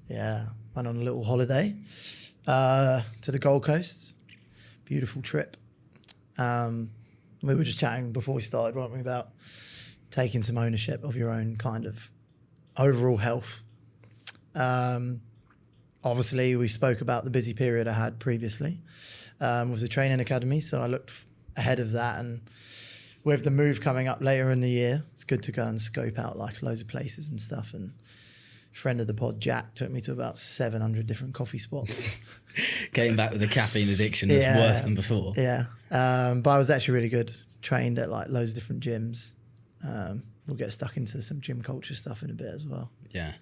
Yeah, went on a little holiday to the Gold Coast. Beautiful trip. We were just chatting before we started, weren't we, about taking some ownership of your own kind of overall health. Obviously, we spoke about the busy period I had previously with the training academy, so I looked ahead of that, and with the move coming up later in the year, it's good to go and scope out like loads of places and stuff. And friend of the pod, Jack, took me to about 700 different coffee spots. Getting back with the caffeine addiction is worse than before. Yeah, but I was actually really good. Trained at like loads of different gyms. We'll get stuck into some gym culture stuff in a bit as well. Yeah,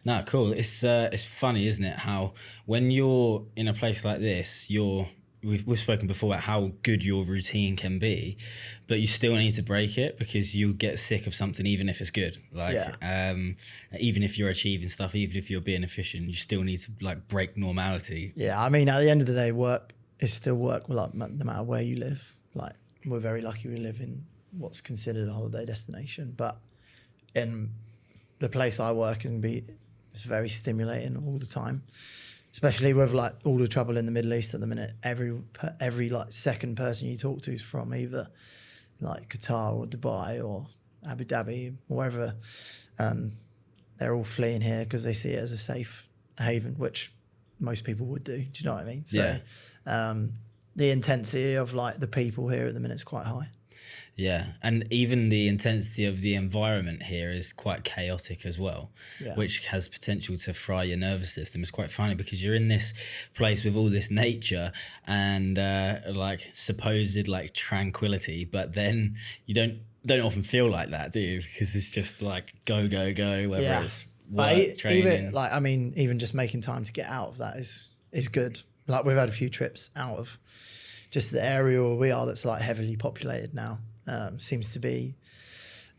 no, cool. It's funny, isn't it? How when you're in a place like this, we've spoken before about how good your routine can be, but you still need to break it because you get sick of something even if it's good. Like, even if you're achieving stuff, even if you're being efficient, you still need to like break normality. Yeah, I mean, at the end of the day, work is still work. Like, no matter where you live. Like, we're very lucky we live in what's considered a holiday destination, but in the place I work it's very stimulating all the time. Especially with like all the trouble in the Middle East at the minute, every like second person you talk to is from either like Qatar or Dubai or Abu Dhabi or wherever. They're all fleeing here because they see it as a safe haven, which most people would do. Do you know what I mean? So, the intensity of like the people here at the minute is quite high. Yeah, and even the intensity of the environment here is quite chaotic as well, which has potential to fry your nervous system. It's quite funny because you're in this place with all this nature and like supposed like tranquility, but then you don't often feel like that, do you? Because it's just like go, whether it's work, training. Even just making time to get out of that is good. Like, we've had a few trips out of just the area where we are that's like heavily populated now. Seems to be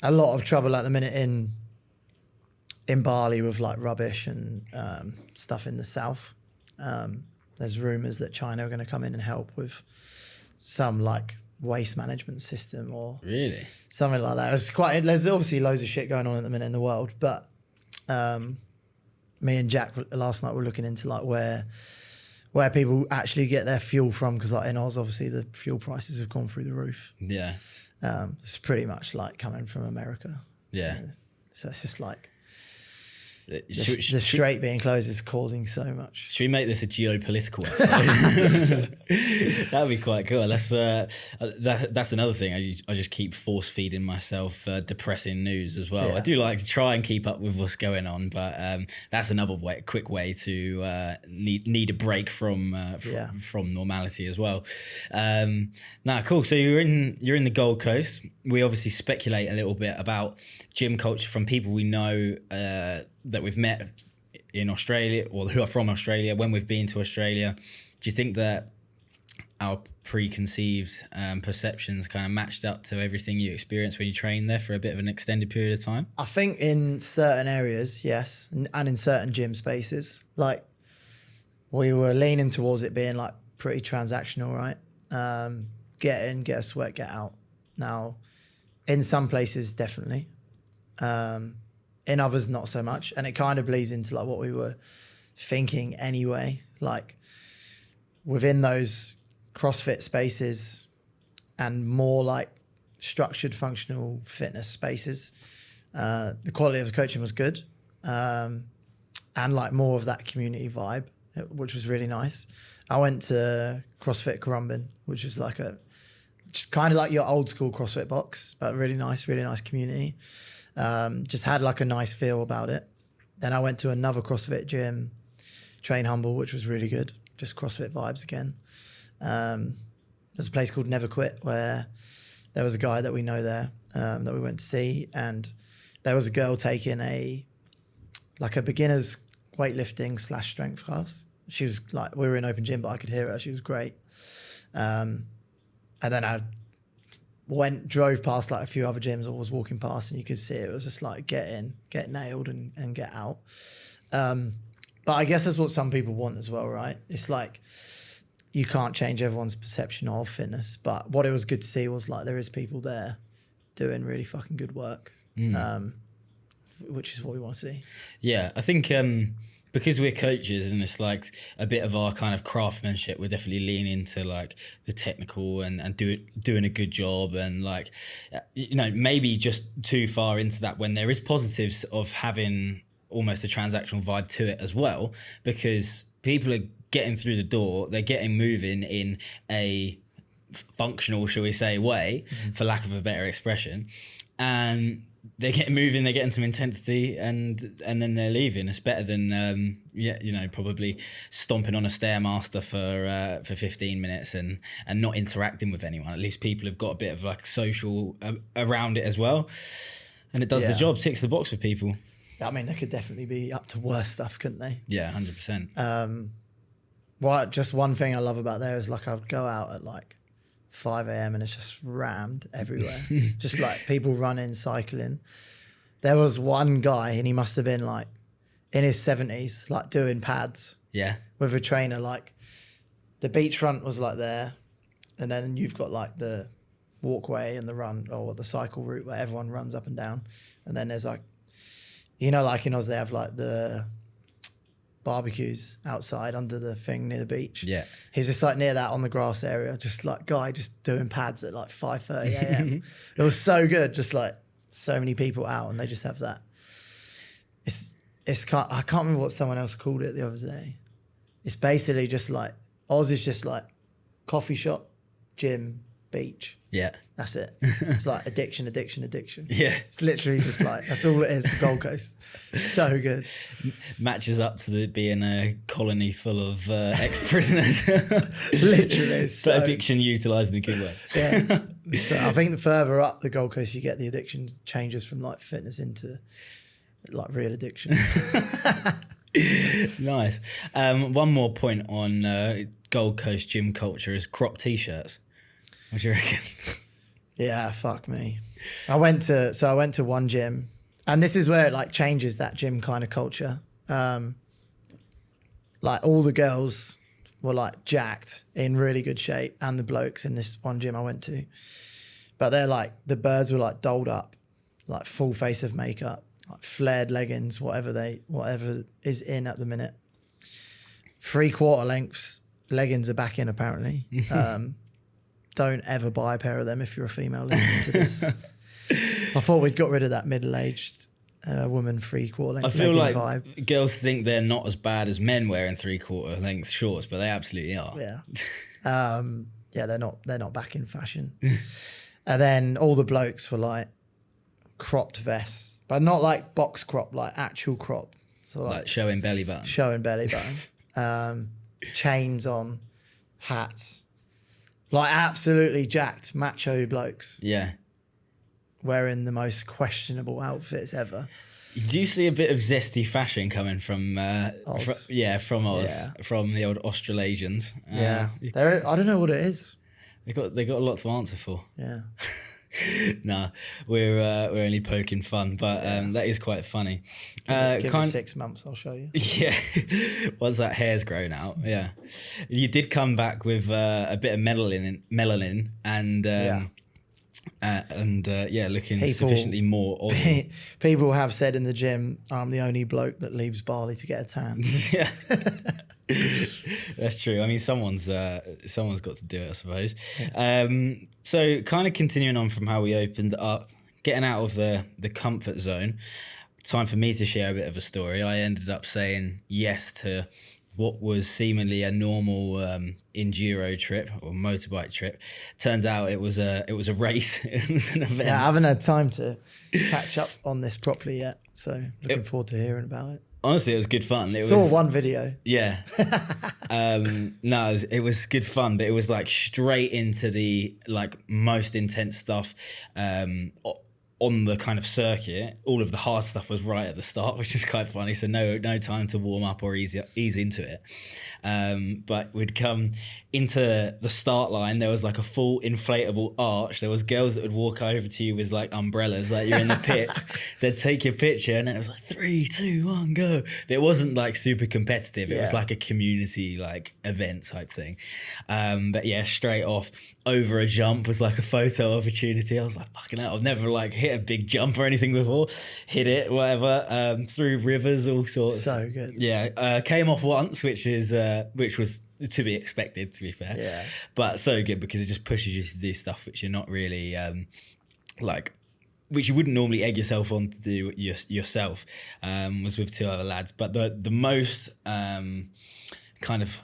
a lot of trouble at the minute in Bali with like rubbish and stuff in the south. There's rumours that China are going to come in and help with some like waste management system or really something like that. There's obviously loads of shit going on at the minute in the world, but me and Jack last night were looking into like where people actually get their fuel from, because like in Oz, obviously the fuel prices have gone through the roof. Yeah. It's pretty much like coming from America. Yeah. So it's just like the strait being closed is causing so much. Should we make this a geopolitical episode? That would be quite cool. That's another thing. I just keep force feeding myself depressing news as well. Yeah. I do like to try and keep up with what's going on, but that's another quick way to need a break from normality as well. Cool. So you're in the Gold Coast. We obviously speculate a little bit about gym culture from people we know that we've met in Australia or who are from Australia when we've been to Australia. Do you think that our preconceived perceptions kind of matched up to everything you experienced when you trained there for a bit of an extended period of time? I think in certain areas, yes, and in certain gym spaces, like we were leaning towards it being like pretty transactional, right? Get in, get a sweat, get out. Now, in some places, definitely. In others, not so much. And it kind of bleeds into like what we were thinking anyway. Like within those CrossFit spaces and more like structured functional fitness spaces, the quality of the coaching was good. And like more of that community vibe, which was really nice. I went to CrossFit Currumbin, which is like just kind of like your old school CrossFit box, but really nice community. Just had like a nice feel about it. Then I went to another CrossFit gym, Train Humble, which was really good. Just CrossFit vibes again. There's a place called Never Quit where there was a guy that we know there that we went to see, and there was a girl taking a beginner's weightlifting / strength class. She was like, we were in open gym, but I could hear her. She was great. And then I drove past like a few other gyms, or was walking past, and you could see it was just like get in, get nailed, and get out. But I guess that's what some people want as well, right? It's like you can't change everyone's perception of fitness, but what it was good to see was like there is people there doing really fucking good work, which is what we want to see. Yeah, I think because we're coaches and it's like a bit of our kind of craftsmanship, we're definitely leaning into like the technical and doing a good job, and like, you know, maybe just too far into that when there is positives of having almost a transactional vibe to it as well, because people are getting through the door, they're getting moving in a functional, shall we say, way, for lack of a better expression, and they're getting moving, they're getting some intensity, and then they're leaving. It's better than you know, probably stomping on a stairmaster for 15 minutes and not interacting with anyone. At least people have got a bit of like social around it as well, and it does the job, ticks the box for people. I mean, they could definitely be up to worse stuff, couldn't they? Yeah, 100%. Well, just one thing I love about there is like I'd go out at like 5 a.m. and it's just rammed everywhere. Just like people running, cycling. There was one guy and he must have been like in his 70s, like doing pads. Yeah. With a trainer. Like the beachfront was like there, and then you've got like the walkway and the run or the cycle route where everyone runs up and down. And then there's like, you know, like in Oz they have like the barbecues outside under the thing near the beach. Yeah. He's just like near that on the grass area, just like guy just doing pads at like 5:30 a.m. It was so good, just like so many people out and they just have that. I can't remember what someone else called it the other day. It's basically just like Oz is just like coffee shop, gym, beach. Yeah. That's it. It's like addiction. Yeah. It's literally just like, that's all it is, the Gold Coast. So good. Matches up to being a colony full of ex-prisoners. Literally. So, addiction utilised in a good way. Yeah. So I think the further up the Gold Coast you get, the addictions changes from like fitness into like real addiction. Nice. One more point on Gold Coast gym culture is crop t-shirts. What do you reckon? Yeah, fuck me. I went to one gym, and this is where it like changes that gym kind of culture. Like all the girls were like jacked, in really good shape, and the blokes in this one gym I went to. But they're like, the birds were like dolled up, like full face of makeup, like flared leggings, whatever is in at the minute. 3/4 lengths leggings are back in apparently. Don't ever buy a pair of them if you're a female listening to this. I thought we'd got rid of that middle-aged woman 3/4 length. I feel like vibe. Girls think they're not as bad as men wearing 3/4 length shorts, but they absolutely are. Yeah. Yeah, they're not back in fashion. And then all the blokes were like cropped vests, but not like box crop, like actual crop. So like showing belly button. Chains on, hats. Like absolutely jacked macho blokes. Yeah. Wearing the most questionable outfits ever. Do you see a bit of zesty fashion coming from Oz? from Oz, Yeah. from the old Australasians? Yeah. I don't know what it is. They got a lot to answer for. Yeah. Nah, we're only poking fun, but that is quite funny. Give it 6 months, I'll show you. Yeah, once that hair's grown out, yeah. You did come back with a bit of melanin and looking sufficiently more Aussie. People have said in the gym, I'm the only bloke that leaves Bali to get a tan. Yeah. That's true. I mean, someone's got to do it, I suppose. Yeah. So kind of continuing on from how we opened up, getting out of the comfort zone, time for me to share a bit of a story. I ended up saying yes to what was seemingly a normal enduro trip or motorbike trip. Turns out it was a race. It was an event. Yeah, I haven't had time to catch up on this properly yet, so looking forward to hearing about it. Honestly, it was good fun. Saw one video. Yeah. No, it was good fun, but it was like straight into the like most intense stuff on the kind of circuit. All of the hard stuff was right at the start, which is quite funny. So no time to warm up or ease into it. But we'd come into the start line. There was like a full inflatable arch. There was girls that would walk over to you with like umbrellas, like you're in the pits. They'd take your picture, and then it was like 3, 2, 1, go. But it wasn't like super competitive. It was like a community like event type thing. But yeah, straight off over a jump was like a photo opportunity. I was like, fucking hell, I've never like hit hit a big jump or anything before. Hit it, whatever, through rivers, all sorts. So good. Yeah, came off once, which was to be expected, to be fair. Yeah. But so good because it just pushes you to do stuff which you're not really which you wouldn't normally egg yourself on to do yourself. Was with two other lads, but the most kind of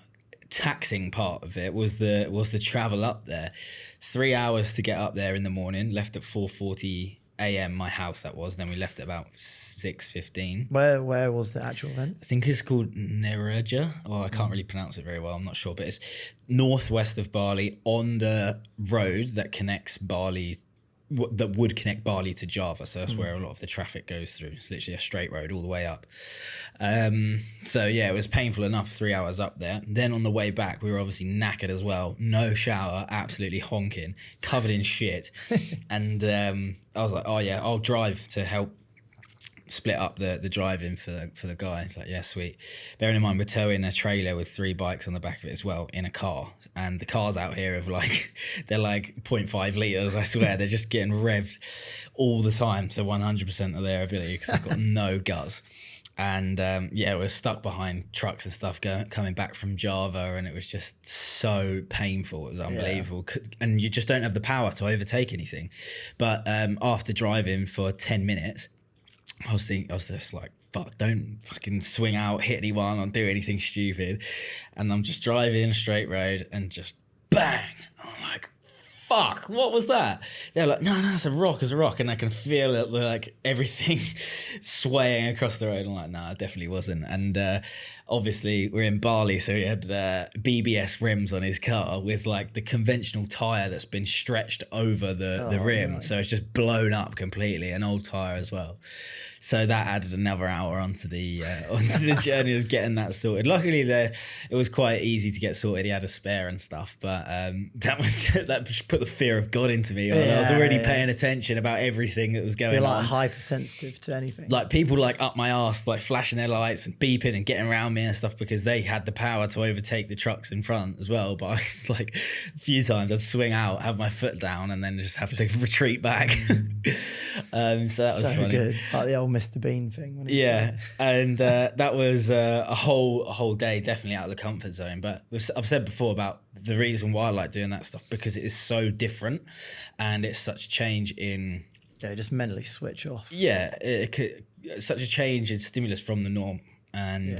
taxing part of it was the travel up there. 3 hours to get up there in the morning. Left at 4:40 a.m. my house that was. Then we left at about 6:15. Where was the actual event? I think it's called Nereja. Oh, I can't really pronounce it very well. I'm not sure, but it's northwest of Bali on the road that connects Bali. That would connect Bali to Java, so that's where a lot of the traffic goes through. It's literally a straight road all the way up. So yeah, it was painful enough 3 hours up there. Then on the way back, we were obviously knackered as well. No shower, absolutely honking, covered in shit. And I was like, oh yeah, I'll drive to help split up the driving for the guy. It's like, yeah, sweet. Bearing in mind we're towing a trailer with 3 bikes on the back of it as well in a car, and the cars out here have like they're like 0.5 litres, I swear. They're just getting revved all the time to 100% of their ability because they've got no guts. And yeah, we're stuck behind trucks and stuff coming back from Java, and it was just so painful. It was unbelievable. Yeah. And you just don't have the power to overtake anything. But after driving for 10 minutes, I was just like, fuck, don't fucking swing out, hit anyone, or do anything stupid. And I'm just driving straight road and just bang. I'm like, fuck, what was that? They're like, no, it's a rock. And I can feel it, like everything swaying across the road. I'm like, no, it definitely wasn't. And obviously we're in Bali, so he had BBS rims on his car with like the conventional tyre that's been stretched over the rim. Right. So it's just blown up completely, an old tyre as well. So that added another hour onto the journey of getting that sorted. Luckily, it was quite easy to get sorted. He had a spare and stuff, but that just put the fear of God into me. I was already paying attention about everything that was going on. You're like hypersensitive to anything. Like people like up my arse, like flashing their lights and beeping and getting around me and stuff because they had the power to overtake the trucks in front as well. But I was like, a few times I'd swing out, have my foot down, and then just have to retreat back. So that was funny. Good, like the old Mr. Bean thing. When And that was a whole day definitely out of the comfort zone. But I've said before about the reason why I like doing that stuff, because it is so different and it's such a change in... Yeah, just mentally switch off. Yeah, such a change in stimulus from the norm. And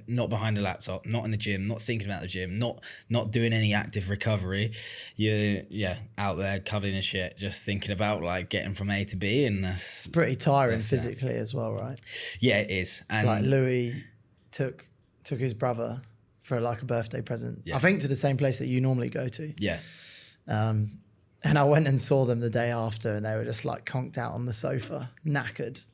not behind a laptop, not in the gym, not thinking about the gym, not doing any active recovery. You're out there covered in shit, just thinking about like getting from A to B, and it's pretty tiring physically as well, right? Yeah, it is. And like Louis took his brother for like a birthday present. Yeah. I think to the same place that you normally go to. Yeah. And I went and saw them the day after, and they were just like conked out on the sofa, knackered.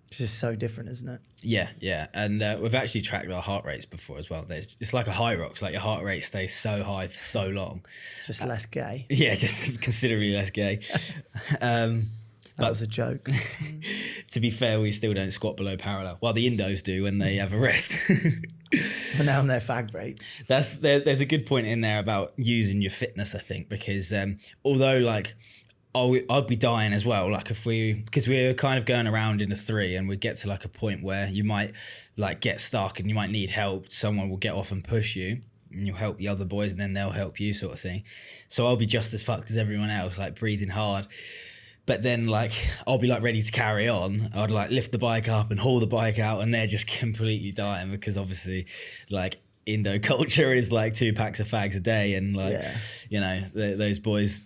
It's just so different, isn't it? Yeah. And we've actually tracked our heart rates before as well. It's like a high rocks, like your heart rate stays so high for so long. Just less gay. Yeah, just considerably less gay. That was a joke. To be fair, we still don't squat below parallel. Well, the Indos do when they have a rest. But now on their fag rate. There's a good point in there about using your fitness, I think, because although like... I'd be dying as well, like because we're kind of going around in a 3 and we'd get to like a point where you might like get stuck and you might need help. Someone will get off and push you and you'll help the other boys and then they'll help you, sort of thing. So I'll be just as fucked as everyone else, like breathing hard. But then like I'll be like ready to carry on. I'd like lift the bike up and haul the bike out and they're just completely dying because obviously like Indo culture is like 2 packs of fags a day and like, you know, those boys...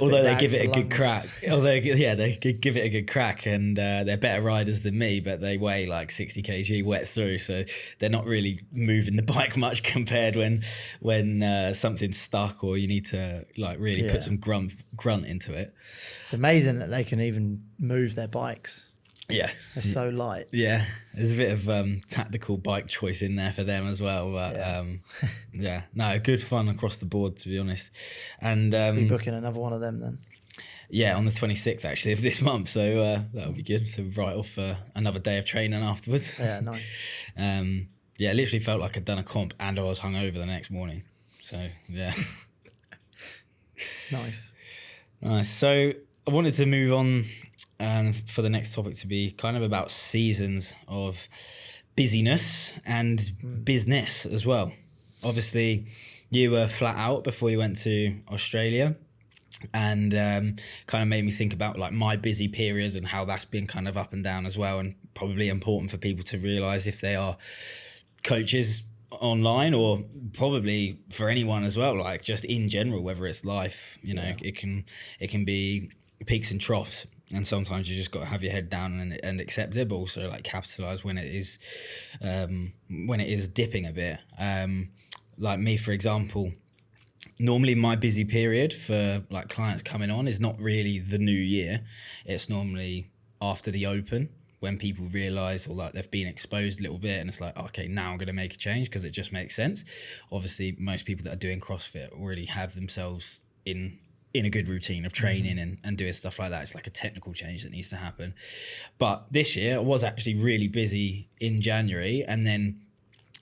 Although they give it a good crack, they give it a good crack, and they're better riders than me, but they weigh like 60 kg wet through, so they're not really moving the bike much compared when something's stuck or you need to like really put some grunt into it. It's amazing that they can even move their bikes. Yeah, they're so light. Yeah, there's a bit of tactical bike choice in there for them as well. But no, good fun across the board, to be honest. And be booking another one of them then. Yeah, on the 26th actually of this month, so that'll be good. So right off another day of training afterwards. Yeah, nice. It literally felt like I'd done a comp and I was hungover the next morning. So yeah, nice. So. I wanted to move on for the next topic to be kind of about seasons of busyness and business as well. Obviously, you were flat out before you went to Australia, and kind of made me think about like my busy periods and how that's been kind of up and down as well, and probably important for people to realize if they are coaches online, or probably for anyone as well, like just in general, whether it's life, you know, it can be peaks and troughs, and sometimes you just got to have your head down and accept it, but also like capitalize when it is dipping a bit. Like me, for example, normally my busy period for like clients coming on is not really the new year. It's normally after the open, when people realize, or like they've been exposed a little bit, and it's like, okay, now I'm going to make a change because it just makes sense. Obviously, most people that are doing CrossFit already have themselves in a good routine of training and doing stuff like that. It's like a technical change that needs to happen. But this year I was actually really busy in January, and then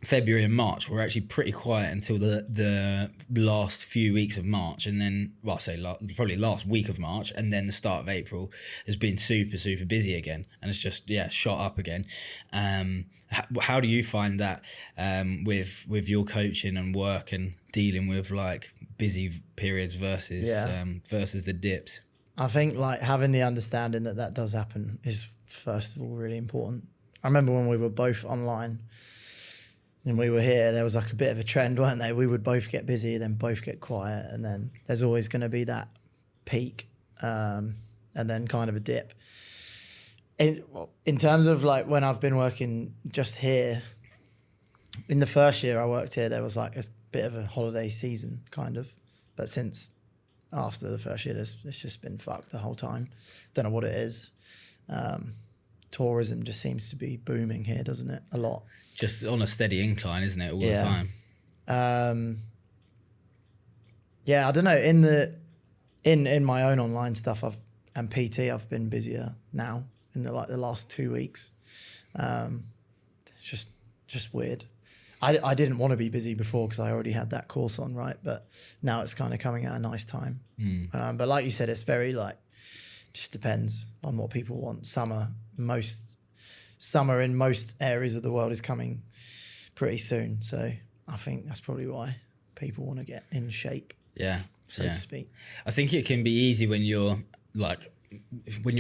February and March were actually pretty quiet until the last few weeks of March, and then, well, I'll say probably last week of March, and then the start of April has been super, super busy again, and it's just shot up again. How do you find that with your coaching and work and dealing with like busy periods versus the dips? I think like having the understanding that does happen is first of all really important. I remember when we were both online and we were here, there was like a bit of a trend, weren't there? We would both get busy, then both get quiet, and then there's always going to be that peak, and then kind of a dip. In terms of like when I've been working just here, in the first year I worked here, there was like a bit of a holiday season kind of, but since after the first year, it's just been fucked the whole time. Don't know what it is. Tourism just seems to be booming here, doesn't it? A lot. Just on a steady incline, isn't it, all the time? I don't know. In my own online stuff, and PT, I've been busier now in the last 2 weeks. It's just weird. I didn't want to be busy before because I already had that course on, right? But now it's kind of coming at a nice time. But like you said, it's very like, just depends on what people want. Summer in most areas of the world is coming pretty soon. So I think that's probably why people want to get in shape, so to speak. I think it can be easy when you're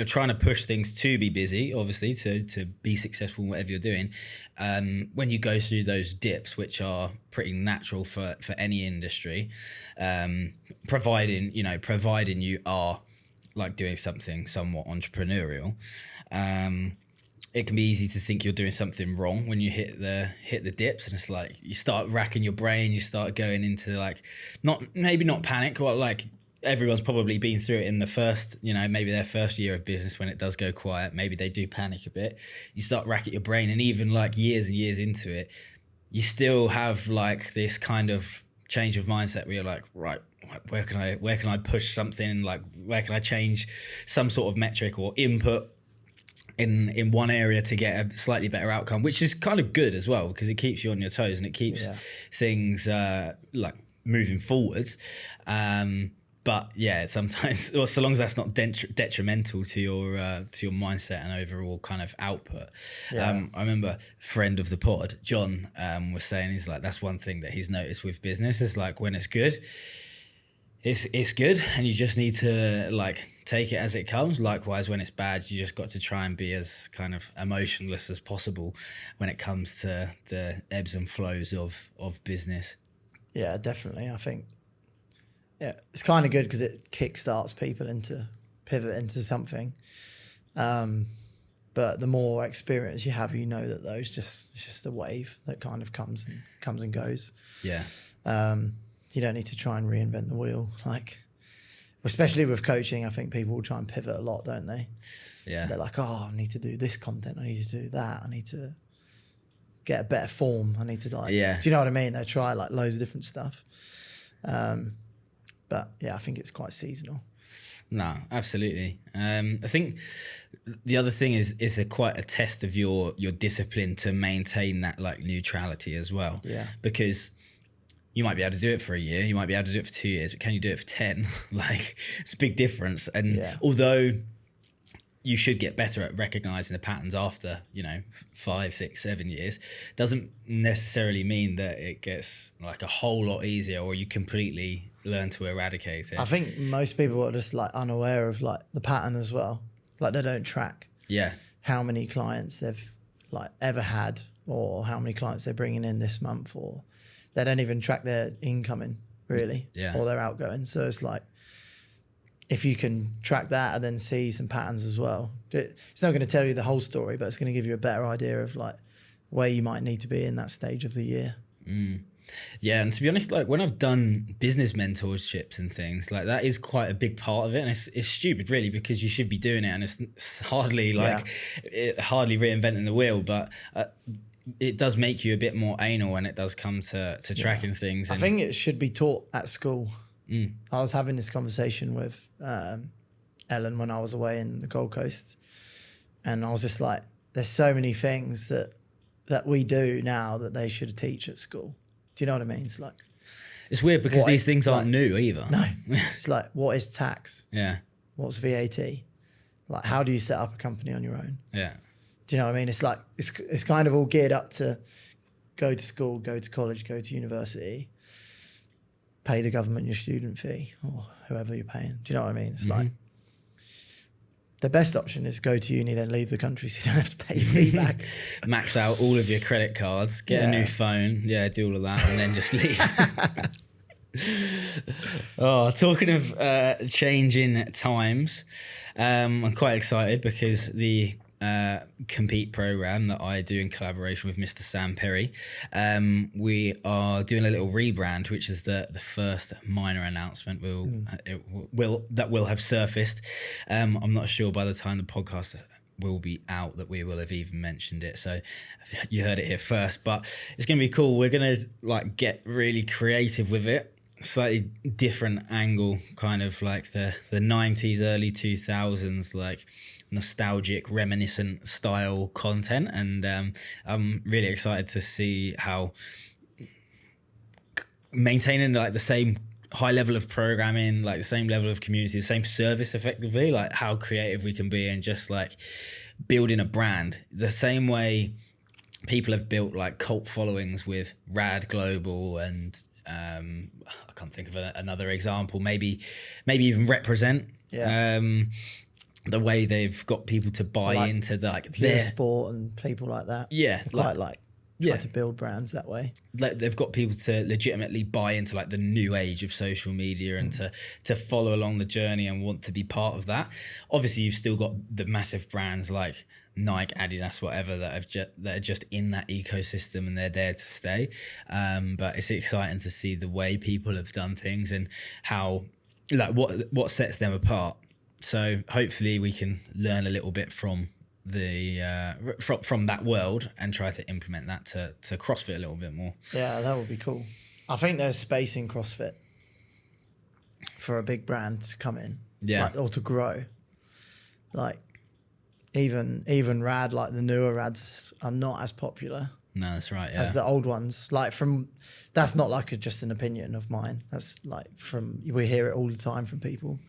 trying to push things to be busy, obviously, to be successful in whatever you're doing. When you go through those dips, which are pretty natural for any industry, providing you are like doing something somewhat entrepreneurial, it can be easy to think you're doing something wrong when you hit the dips, and it's like you start racking your brain, you start going into like maybe not panic, but like everyone's probably been through it in the first, maybe their first year of business when it does go quiet, maybe they do panic a bit. You start racking your brain, and even like years and years into it, you still have like this kind of change of mindset where you're like, right, where can I push something, like where can I change some sort of metric or input in one area to get a slightly better outcome, which is kind of good as well because it keeps you on your toes and it keeps things like moving forwards. But yeah, sometimes, or so long as that's not detrimental to your mindset and overall kind of output. I remember a friend of the pod, John, was saying, he's like, that's one thing that he's noticed with business is like when it's good, it's good, and you just need to like take it as it comes. Likewise, when it's bad, you just got to try and be as kind of emotionless as possible when it comes to the ebbs and flows of business. Yeah, definitely. I think it's kind of good because it kickstarts people into pivot into something. But the more experience you have, that it's just a wave that kind of comes and goes. Yeah. You don't need to try and reinvent the wheel. Like, especially with coaching, I think people will try and pivot a lot, don't they? Yeah. They're like, oh, I need to do this content. I need to do that. I need to get a better form. I need to do you know what I mean? They try like loads of different stuff. But yeah, I think it's quite seasonal. No, absolutely. I think the other thing is quite a test of your discipline to maintain that like neutrality as well. Yeah. Because you might be able to do it for a year, you might be able to do it for 2 years, but can you do it for 10? Like, it's a big difference. And although you should get better at recognizing the patterns after, 5, 6, 7 years, doesn't necessarily mean that it gets like a whole lot easier or you completely learn to eradicate it. I think most people are just like unaware of like the pattern as well. Like they don't track how many clients they've like ever had or how many clients they're bringing in this month, or they don't even track their incoming really or their outgoing. So it's like, if you can track that and then see some patterns as well, it's not going to tell you the whole story, but it's going to give you a better idea of like where you might need to be in that stage of the year. Yeah, and to be honest, like when I've done business mentorships and things, like that is quite a big part of it, and it's stupid really, because you should be doing it, and it's hardly like hardly reinventing the wheel, but it does make you a bit more anal when it does come to tracking things. I think it should be taught at school. I was having this conversation with Ellen when I was away in the Gold Coast, and I was just like, there's so many things that we do now that they should teach at school. Do you know what I mean? It's like, it's weird because these things aren't new either. No, it's like, what is tax? Yeah. What's VAT? Like, how do you set up a company on your own? Yeah. Do you know what I mean? It's like, it's kind of all geared up to go to school, go to college, go to university, pay the government your student fee or whoever you're paying. Do you know what I mean? It's like, the best option is go to uni, then leave the country so you don't have to pay your fee back. Max out all of your credit cards, get a new phone, do all of that, and then just leave. Oh, talking of changing times, I'm quite excited because the Compete program that I do in collaboration with Mr. Sam Perry, we are doing a little rebrand, which is the first minor announcement that will have surfaced. I'm not sure by the time the podcast will be out that we will have even mentioned it, so you heard it here first, but it's gonna be cool. We're gonna like get really creative with it, slightly different angle, kind of like the 90s, early 2000s, like nostalgic, reminiscent style content, and I'm really excited to see how maintaining like the same high level of programming, like the same level of community, the same service effectively, like how creative we can be and just like building a brand the same way people have built like cult followings with Rad Global and I can't think of another example, maybe even Represent. The way they've got people to buy into their sport and people like that. Yeah. Try to build brands that way. Like they've got people to legitimately buy into like the new age of social media and to follow along the journey and want to be part of that. Obviously, you've still got the massive brands like Nike, Adidas, whatever that are just in that ecosystem and they're there to stay. But it's exciting to see the way people have done things and how like what sets them apart. So hopefully we can learn a little bit from from that world and try to implement that to CrossFit a little bit more. Yeah, that would be cool. I think there's space in CrossFit for a big brand to come in, or to grow. Like even Rad, like the newer Rads are not as popular. No, that's right. Yeah. As the old ones. That's not like just an opinion of mine. That's like we hear it all the time from people.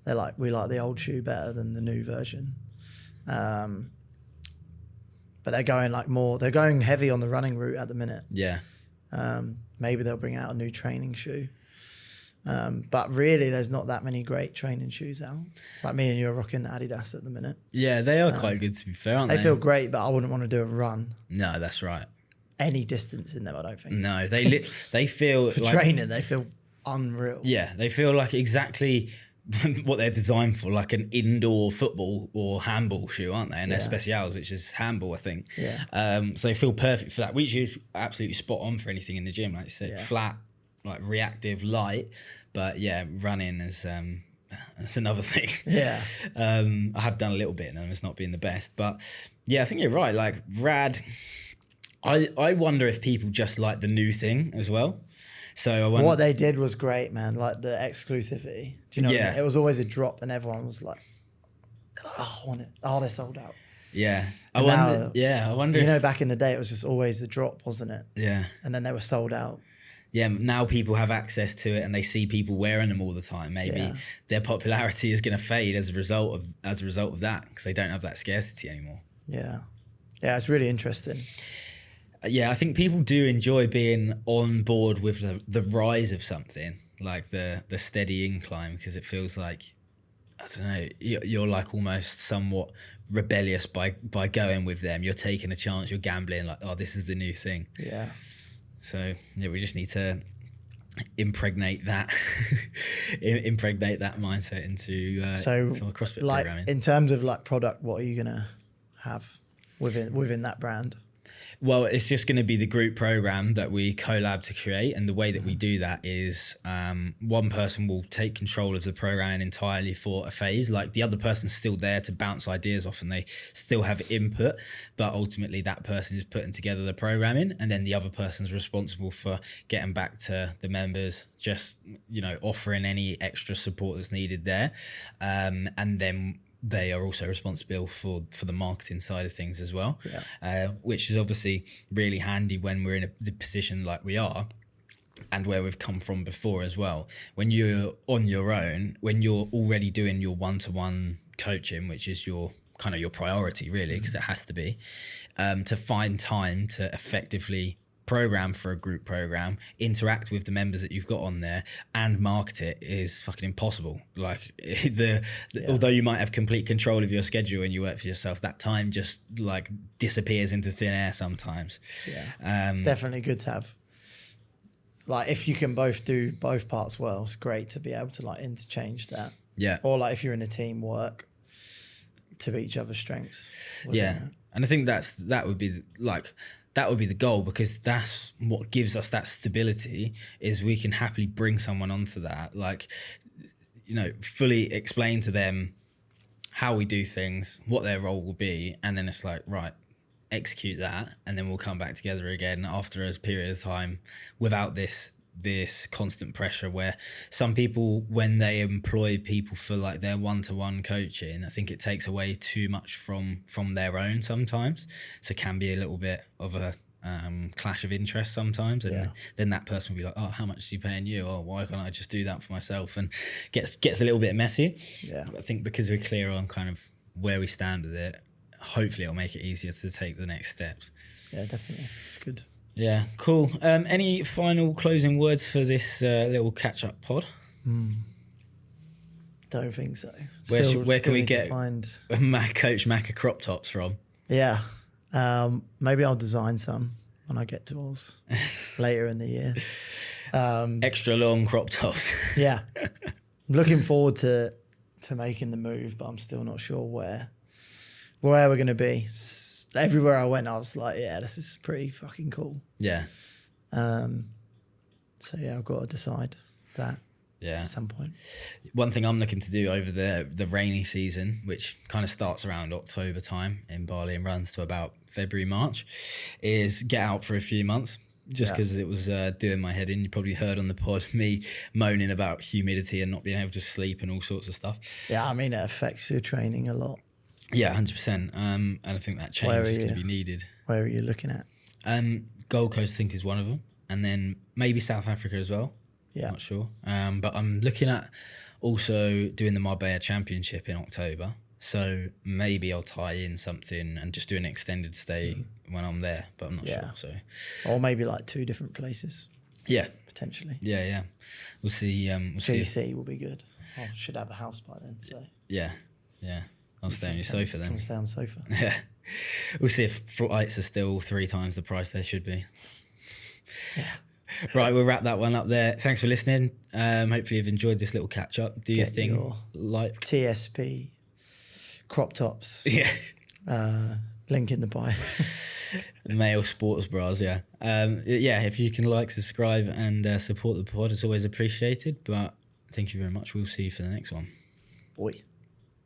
They're like, we like the old shoe better than the new version. But they're going they're going heavy on the running route at the minute. Yeah. Maybe they'll bring out a new training shoe. But really there's not that many great training shoes out. Like me and you are rocking Adidas at the minute. Yeah, they are quite good to be fair, aren't they? They feel great, but I wouldn't want to do a run. No, that's right. Any distance in them, I don't think. No, they feel for training, they feel unreal. Yeah, they feel like exactly what they're designed for, like an indoor football or handball shoe, aren't they? And they're specials, which is handball, I think. Yeah. So they feel perfect for that, which is absolutely spot on for anything in the gym. Like you said, flat, like reactive, light. But yeah, running is that's another thing. Yeah. I have done a little bit, and it's not been the best. But yeah, I think you're right. Like Rad, I wonder if people just like the new thing as well. So what they did was great, man. Like the exclusivity. Do you know what I mean? It was always a drop and everyone was like, oh, I want it. Oh, they're sold out. Yeah. I wonder back in the day, it was just always the drop, wasn't it? Yeah. And then they were sold out. now people have access to it and they see people wearing them all the time. Maybe their popularity is going to fade as a result of that, because they don't have that scarcity anymore. Yeah, it's really interesting. Yeah, I think people do enjoy being on board with the rise of something, like the steady incline, because it feels like, I don't know, you're like almost somewhat rebellious by going with them. You're taking a chance, you're gambling, like, oh, this is the new thing. Yeah. So yeah, we just need to impregnate that mindset into our CrossFit like, programming. In terms of like product, what are you gonna have within that brand? Well, it's just going to be the group program that we collab to create. And the way that we do that is one person will take control of the programming entirely for a phase. Like, the other person's still there to bounce ideas off and they still have input, but ultimately that person is putting together the programming, and then the other person's responsible for getting back to the members, just, offering any extra support that's needed there. And then they are also responsible for the marketing side of things as well, which is obviously really handy when we're in the position like we are and where we've come from before as well. When you're on your own, when you're already doing your one-to-one coaching, which is your priority really, because it has to be, to find time to effectively program for a group program, interact with the members that you've got on there, and market it is fucking impossible. Like, although you might have complete control of your schedule and you work for yourself, that time just like disappears into thin air sometimes. It's definitely good to have, like, if you can both do both parts well, it's great to be able to like interchange that. Or like if you're in a team, work to each other's strengths. And I think that would be the goal, because that's what gives us that stability, is we can happily bring someone onto that, like, fully explain to them how we do things, what their role will be, and then it's like, right, execute that, and then we'll come back together again after a period of time without this constant pressure, where some people, when they employ people for like their one-to-one coaching, I think it takes away too much from their own sometimes, so it can be a little bit of a clash of interest sometimes, and then that person will be like, oh, how much is he paying you, or why can't I just do that for myself, and gets a little bit messy. But I think because we're clear on kind of where we stand with it, hopefully it'll make it easier to take the next steps. Definitely, it's good. Yeah, cool. Any final closing words for this little catch-up pod? Don't think so. Where can we get find Coach Macca crop tops from? Yeah, maybe I'll design some when I get to Oz later in the year. Extra long crop tops. I'm looking forward to making the move, but I'm still not sure where we're going to be. Everywhere I went, I was like, this is pretty fucking cool. So I've got to decide that at some point. One thing I'm looking to do over the rainy season, which kind of starts around October time in Bali and runs to about February, March, is get out for a few months. Just because it was doing my head in. You probably heard on the pod me moaning about humidity and not being able to sleep and all sorts of stuff. Yeah, I mean, it affects your training a lot. Yeah, 100%. And I think that change is going to be needed. Where are you looking at? Gold Coast, I think, is one of them. And then maybe South Africa as well. Yeah. Not sure. But I'm looking at also doing the Marbella Championship in October. So maybe I'll tie in something and just do an extended stay when I'm there. But I'm not sure. So, or maybe like 2 different places. Yeah. Potentially. Yeah. We'll see. GC will be good. I should have a house by then. So. Yeah. I'll stay on your sofa then. I'll stay on the sofa. Yeah. We'll see if flights are still 3 times the price they should be. Yeah. Right, we'll wrap that one up there. Thanks for listening. Hopefully you've enjoyed this little catch up. Do your thing. Like TSP crop tops. Yeah. Link in the bio. Male sports bras, yeah. If you can like, subscribe and support the pod, it's always appreciated. But thank you very much. We'll see you for the next one. Boy.